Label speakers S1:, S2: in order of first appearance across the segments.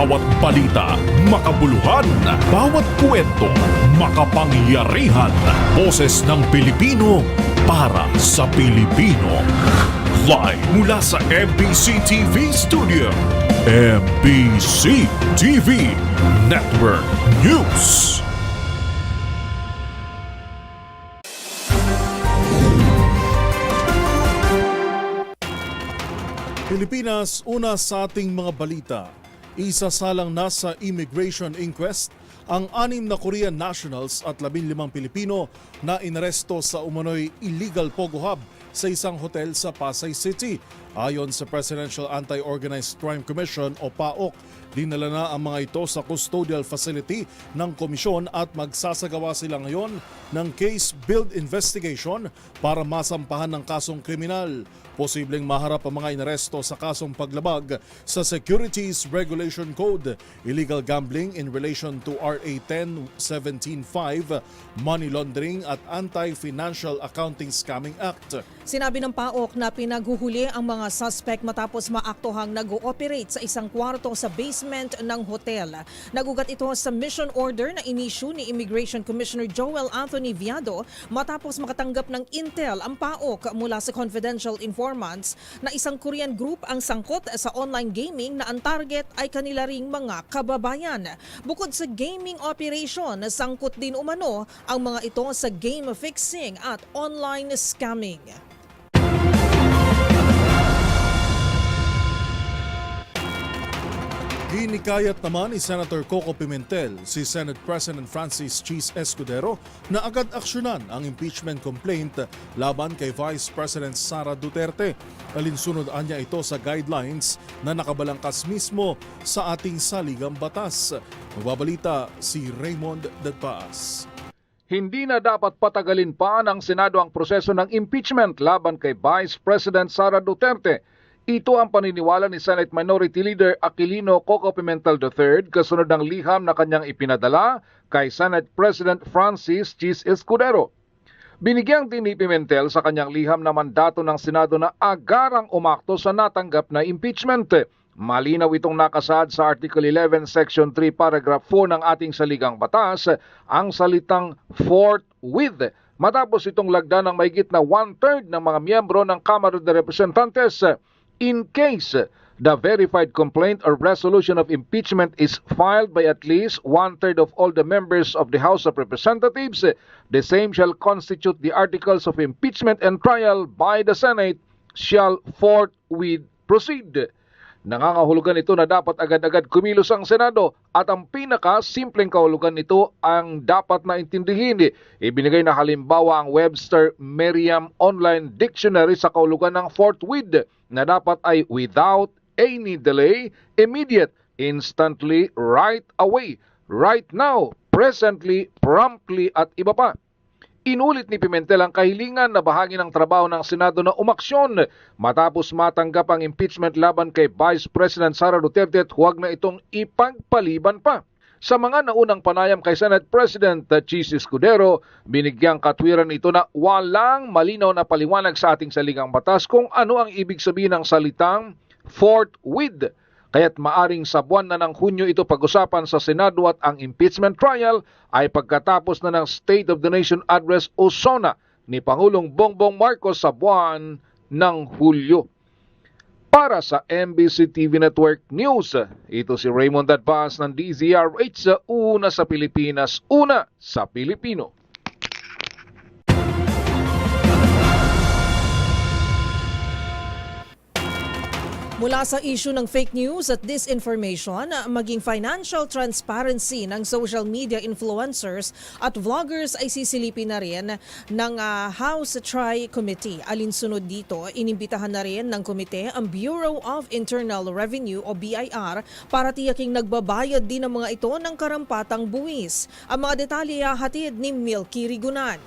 S1: Bawat balita, makabuluhan. Bawat kwento, makapangyarihan. Boses ng Pilipino para sa Pilipino. Live mula sa MBC TV Studio. MBC TV Network News. Pilipinas, una sa ating mga balita. Isasalang na sa immigration inquest ang 6 na Korean nationals at 15 Pilipino na inaresto sa umano'y illegal pogo hub sa isang hotel sa Pasay City. Ayon sa Presidential Anti-Organized Crime Commission o PAOK, dinala na ang mga ito sa custodial facility ng komisyon at magsasagawa sila ngayon ng case-build investigation para masampahan ng kasong kriminal. Posibleng maharap ang mga inaresto sa kasong paglabag sa Securities Regulation Code, illegal gambling in relation to RA 10-17-5, money laundering at Anti-Financial Accounting Scamming Act.
S2: Sinabi ng PAOK na pinaghuhuli ang mga suspect matapos maaktuhang nag-ooperate sa isang kwarto sa basement ng hotel. Nagugat ito sa mission order na inisyu ni Immigration Commissioner Joel Anthony Viado matapos makatanggap ng intel ang PAOK mula sa confidential informants na isang Korean group ang sangkot sa online gaming na ang target ay kanila ring mga kababayan. Bukod sa gaming operation, sangkot din umano ang mga ito sa game fixing at online scamming.
S1: Hinikayat naman ni Senator Coco Pimentel si Senate President Francis Cheese Escudero na agad aksyonan ang impeachment complaint laban kay Vice President Sara Duterte. Alinsunod anya ito sa guidelines na nakabalangkas mismo sa ating saligang batas. Magbabalita si Raymond Dadpaas.
S3: Hindi na dapat patagalin pa ng Senado ang proseso ng impeachment laban kay Vice President Sara Duterte. Ito ang paniniwala ni Senate Minority Leader Aquilino Coco Pimentel III kasunod ng liham na kanyang ipinadala kay Senate President Francis Cheese Escudero. Binigyang din ni Pimentel sa kanyang liham na mandato ng Senado na agarang umakto sa natanggap na impeachment. Malinaw itong nakasaad sa Article 11, Section 3, Paragraph 4 ng ating saligang batas, ang salitang forthwith. Matapos itong lagda ng mahigit na 1/3 ng mga miyembro ng Kamara de Representantes. In case the verified complaint or resolution of impeachment is filed by at least 1/3 of all the members of the House of Representatives, the same shall constitute the articles of impeachment and trial by the Senate shall forthwith proceed. Nangangahulugan ito na dapat agad-agad kumilos ang Senado at ang pinaka-simpleng kahulugan nito ang dapat na intindihin. Ibinigay na halimbawa ang Webster Merriam Online Dictionary sa kahulugan ng forthwith na dapat ay without any delay, immediate, instantly, right away, right now, presently, promptly at iba pa. Inulit ni Pimentel ang kahilingan na bahagi ng trabaho ng Senado na umaksyon matapos matanggap ang impeachment laban kay Vice President Sara Duterte at huwag na itong ipagpaliban pa. Sa mga naunang panayam kay Senate President Cheese Escudero, binigyang katwiran ito na walang malinaw na paliwanag sa ating saligang batas kung ano ang ibig sabihin ng salitang forthwith. Kaya't maaring sa buwan na ng Hunyo ito pag-usapan sa Senado at ang impeachment trial ay pagkatapos na ng State of the Nation Address o SONA ni Pangulong Bongbong Marcos sa buwan ng Hulyo. Para sa MBC TV Network News, ito si Raymond Dadpaas ng DZRH sa Una sa Pilipinas, Una sa Pilipino.
S2: Mula sa issue ng fake news at disinformation, maging financial transparency ng social media influencers at vloggers ay sisilipin na rin ng House Tri-Committee. Alinsunod dito, inimbitahan na rin ng komite ang Bureau of Internal Revenue o BIR para tiyaking nagbabayad din ng mga ito ng karampatang buwis. Ang mga detalye hatid ni Milky Rigunan.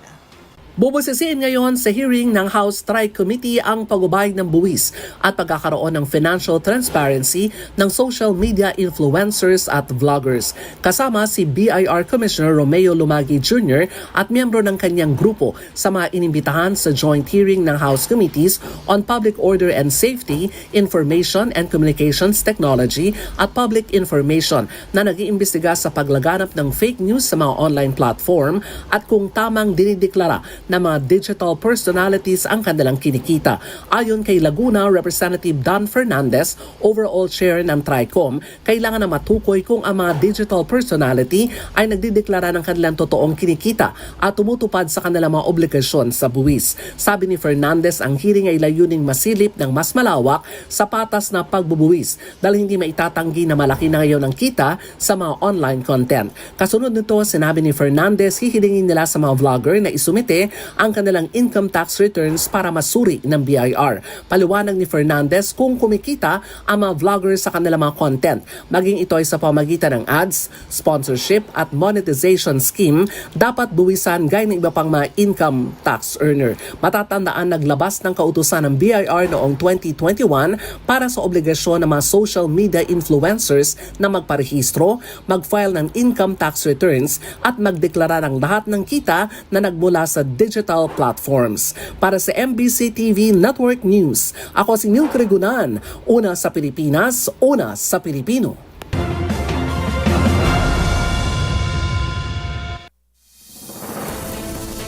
S4: Bubusisiin ngayon sa hearing ng House Tri-Committee ang pagbabay ng buwis at pagkakaroon ng financial transparency ng social media influencers at vloggers. Kasama si BIR Commissioner Romeo Lumagi Jr. at miyembro ng kanyang grupo sa mga inimbitahan sa joint hearing ng House Committees on Public Order and Safety, Information and Communications Technology at Public Information na nag-iimbestiga sa paglaganap ng fake news sa mga online platform at kung tamang dinideklara na mga digital personalities ang kanilang kinikita. Ayon kay Laguna Representative Don Fernandez, overall chair ng TRICOM, kailangan na matukoy kung ang mga digital personality ay nagdideklara ng kanilang totoong kinikita at tumutupad sa kanilang mga obligasyon sa buwis. Sabi ni Fernandez, ang hearing ay layuning masilip ng mas malawak sa patas na pagbubuwis dahil hindi maitatanggi na malaki na ngayon ang kita sa mga online content. Kasunod nito, sinabi ni Fernandez, hihilingin nila sa mga vlogger na isumite ang kanilang income tax returns para masuri ng BIR. Paliwanag ni Fernandez, kung kumikita ang mga vloggers sa kanilang mga content, maging ito ay sa pamagitan ng ads, sponsorship at monetization scheme, dapat buwisan gaya ng iba pang mga income tax earner. Matatandaan, naglabas ng kautusan ng BIR noong 2021 para sa obligasyon ng mga social media influencers na magparehistro, mag-file ng income tax returns at magdeklara ng lahat ng kita na nagmula sa digital platforms. Para sa MBC TV Network News, ako si Neil Cregunan, una sa Pilipinas, una sa Pilipino.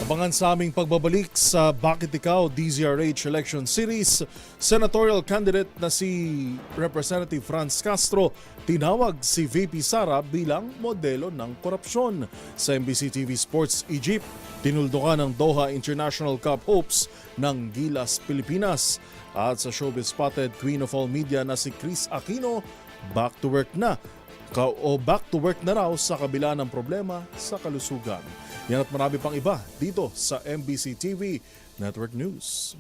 S1: Abangan sa aming pagbabalik sa Bakit Ikaw DZRH Election Series, senatorial candidate na si Representative Franz Castro tinawag si VP Sara bilang modelo ng korupsyon. Sa MBC TV Sports Egypt, tinuldukan ng Doha International Cup hopes ng Gilas Pilipinas. At sa showbiz spotted Queen of All Media na si Chris Aquino, back to work na raw sa kabila ng problema sa kalusugan. Yan at marami pang iba dito sa MBC TV Network News.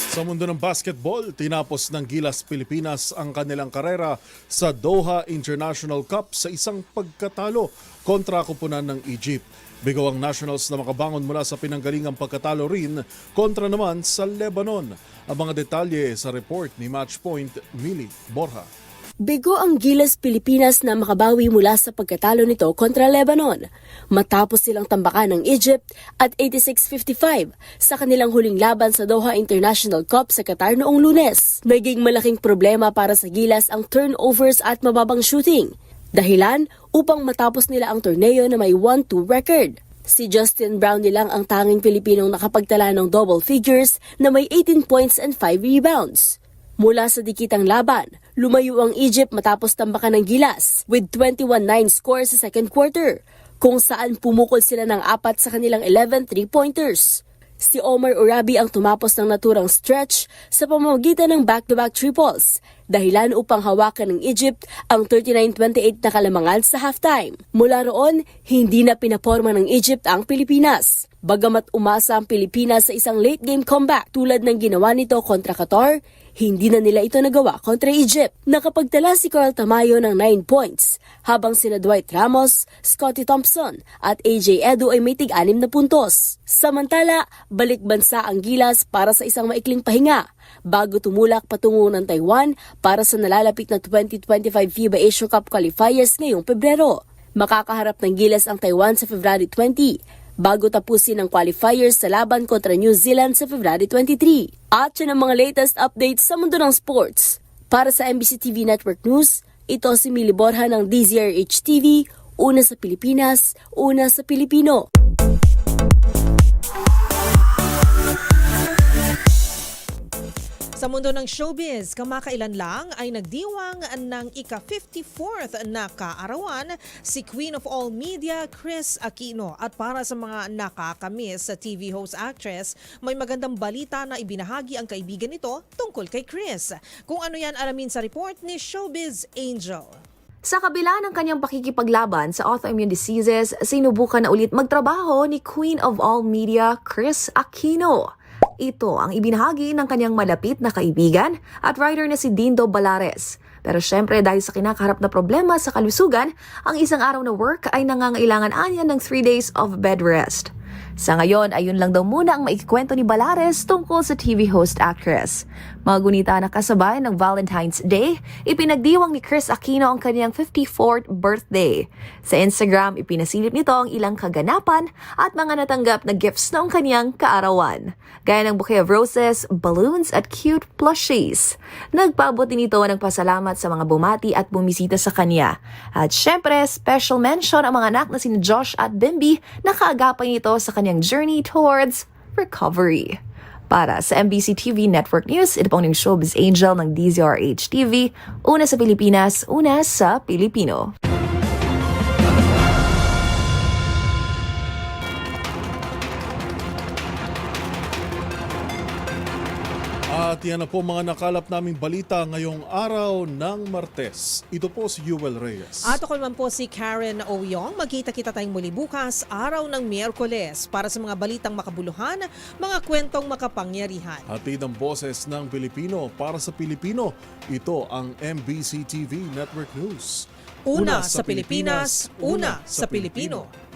S1: Sa mundo ng basketball, tinapos ng Gilas Pilipinas ang kanilang karera sa Doha International Cup sa isang pagkatalo kontra koponan ng Egypt. Bigo ang Nationals na makabangon mula sa pinanggalingang pagkatalo rin kontra naman sa Lebanon. Ang mga detalye sa report ni Matchpoint Mili Borja.
S5: Bigo ang Gilas Pilipinas na makabawi mula sa pagkatalo nito kontra Lebanon matapos silang tambakan ng Egypt at 86-55 sa kanilang huling laban sa Doha International Cup sa Qatar noong Lunes. Naging malaking problema para sa Gilas ang turnovers at mababang shooting. Dahilan upang matapos nila ang torneo na may 1-2 record. Si Justin Brown nilang ang tanging Pilipinong nakapagtala ng double figures na may 18 points and 5 rebounds. Mula sa dikitang laban, lumayo ang Egypt matapos tambakan ng Gilas with 21-9 score sa second quarter, kung saan pumukol sila ng 4 sa kanilang 11 3-pointers. Si Omar Urabi ang tumapos ng naturang stretch sa pamamagitan ng back-to-back triples, dahilan upang hawakan ng Egypt ang 39-28 na kalamangan sa halftime. Mula roon, hindi na pinaporma ng Egypt ang Pilipinas. Bagamat umasa ang Pilipinas sa isang late-game comeback tulad ng ginawa nito kontra Qatar, hindi na nila ito nagawa kontra Egypt. Nakapagtala si Carl Tamayo ng 9 points, habang sina Dwight Ramos, Scottie Thompson at AJ Edu ay may tig-6 na puntos. Samantala, balik bansa ang Gilas para sa isang maikling pahinga bago tumulak patungo ng Taiwan para sa nalalapit na 2025 FIBA Asia Cup qualifiers ngayong Pebrero. Makakaharap ng Gilas ang Taiwan sa February 20 bago tapusin ang qualifiers sa laban kontra New Zealand sa February 23. At yan ang mga latest updates sa mundo ng sports. Para sa MBC TV Network News, ito si Mili Borja ng DZRH TV, una sa Pilipinas, una sa Pilipino.
S2: Sa mundo ng showbiz, kamakailan lang ay nagdiwang ng ika-54th na kaarawan si Queen of All Media, Chris Aquino. At para sa mga nakakamiss sa TV host actress, may magandang balita na ibinahagi ang kaibigan nito tungkol kay Chris. Kung ano yan, alamin sa report ni Showbiz Angel.
S6: Sa kabila ng kanyang pakikipaglaban sa autoimmune diseases, sinubukan na ulit magtrabaho ni Queen of All Media, Chris Aquino. Ito ang ibinahagi ng kanyang malapit na kaibigan at writer na si Dindo Balares. Pero syempre dahil sa kinakaharap na problema sa kalusugan, ang isang araw na work ay nangangailangan anya ng 3 days of bed rest. Sa ngayon, ayun lang daw muna ang maikikwento ni Balares tungkol sa TV host actress. Mga gunita na kasabay ng Valentine's Day, ipinagdiwang ni Chris Aquino ang kanyang 54th birthday. Sa Instagram, ipinasilip nito ang ilang kaganapan at mga natanggap na gifts noong kanyang kaarawan, gaya ng bouquet of roses, balloons at cute plushies. Nagpaabot din ito ng pasalamat sa mga bumati at bumisita sa kanya. At syempre, special mention ang mga anak na sina Josh at Bimby na kaagapay nito sa kanyang journey towards recovery. Para sa MBC TV Network News, ito po ang showbiz angel ng DZRH TV, una sa Pilipinas, una sa Pilipino.
S1: At yan na po mga nakalap naming balita ngayong araw ng Martes. Ito po si Yuel Reyes.
S2: At ako naman po si Karen Oyong. Magkita-kita tayong muli bukas, araw ng Miyerkules, para sa mga balitang makabuluhan, mga kwentong makapangyarihan.
S1: Hatid ang boses ng Pilipino para sa Pilipino. Ito ang MBC TV Network News.
S2: Una sa Pilipinas, una sa Pilipino.